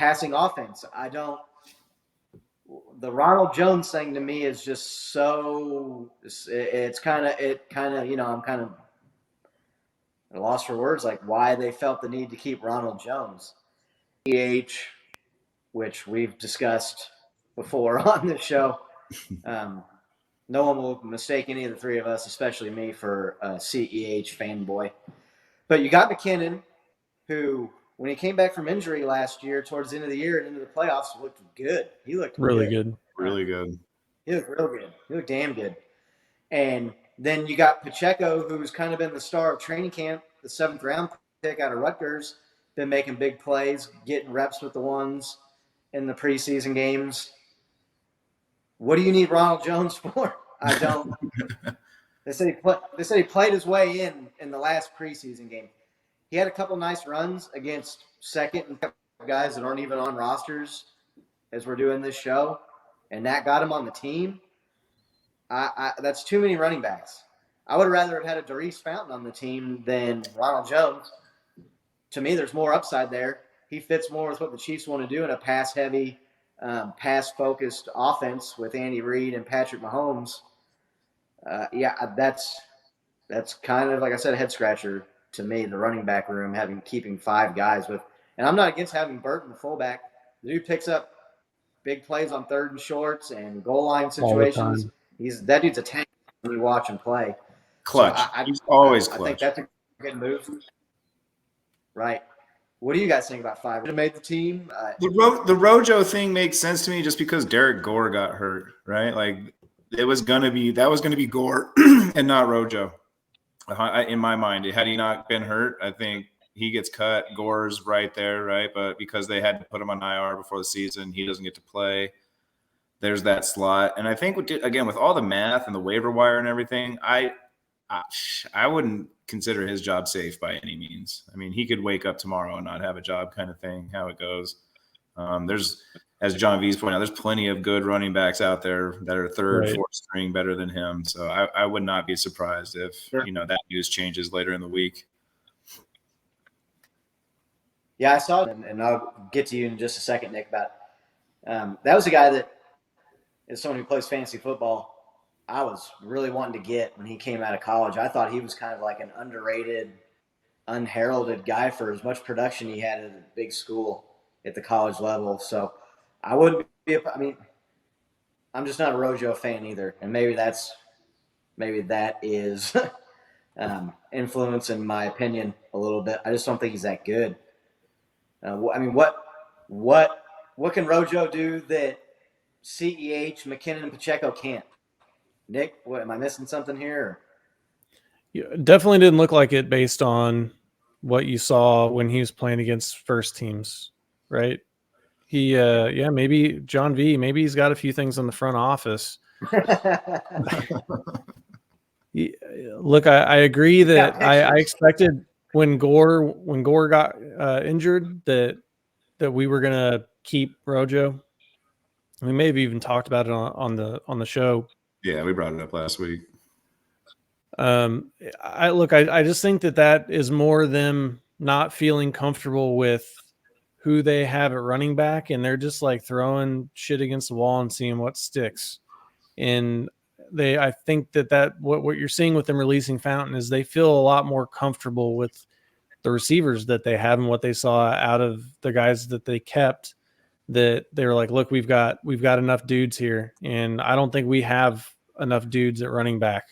passing offense. The Ronald Jones thing to me is just so it's kind of I'm kind of at a loss for words, like why they felt the need to keep Ronald Jones. Which we've discussed before on this show. No one will mistake any of the three of us, especially me, for a CEH fanboy. But you got McKinnon, who, when he came back from injury last year, towards the end of the year and into the playoffs, looked good. He looked really good. Really good. He looked real good. He looked damn good. And then you got Pacheco, who's kind of been the star of training camp, the 7th round pick out of Rutgers, been making big plays, getting reps with the ones in the preseason games. What do you need Ronald Jones for? I don't. They said he played his way in the last preseason game. He had a couple nice runs against second and guys that aren't even on rosters as we're doing this show, and that got him on the team. That's too many running backs. I would rather have had a Daurice Fountain on the team than Ronald Jones. To me, there's more upside there. He fits more with what the Chiefs want to do in a pass-heavy, pass-focused offense with Andy Reid and Patrick Mahomes. That's kind of, like I said, a head-scratcher to me, the running back room, keeping 5 guys with. And I'm not against having Burton, the fullback. The dude picks up big plays on 3rd and shorts and goal line situations. That dude's a tank when you watch him play. Clutch. So he's always clutch. I think that's a good move. Right. What do you guys think about 5? Would have made the team? The Rojo thing makes sense to me just because Derek Gore got hurt, right? Like that was gonna be Gore and not Rojo. In my mind, had he not been hurt, I think he gets cut. Gore's right there, right? But because they had to put him on IR before the season, he doesn't get to play. There's that slot, and I think with all the math and the waiver wire and everything, I wouldn't consider his job safe by any means. I mean, he could wake up tomorrow and not have a job, kind of thing. How it goes. There's, as John V's pointed out, there's plenty of good running backs out there that are 3rd, 4th string better than him. So I would not be surprised if that news changes later in the week. Yeah, I saw it, and I'll get to you in just a second, Nick. About that was a guy that, as someone who plays fantasy football, I was really wanting to get when he came out of college. I thought he was kind of like an underrated, unheralded guy for as much production he had at a big school at the college level. So I wouldn't be I'm just not a Rojo fan either. And maybe that is influencing my opinion a little bit. I just don't think he's that good. What can Rojo do that CEH, McKinnon, and Pacheco can't? Nick, what, am I missing something here? Yeah, definitely didn't look like it based on what you saw when he was playing against first teams, right? He, maybe John V, maybe he's got a few things in the front office. Look, I agree that I expected when Gore got injured that we were gonna keep Rojo. We may have even talked about it on the show. Yeah, we brought it up last week. I just think that is more them not feeling comfortable with who they have at running back, and they're just like throwing shit against the wall and seeing what sticks. And I think that what you're seeing with them releasing Fountain is they feel a lot more comfortable with the receivers that they have and what they saw out of the guys that they kept. That they were like, look, we've got enough dudes here, and I don't think we have enough dudes at running back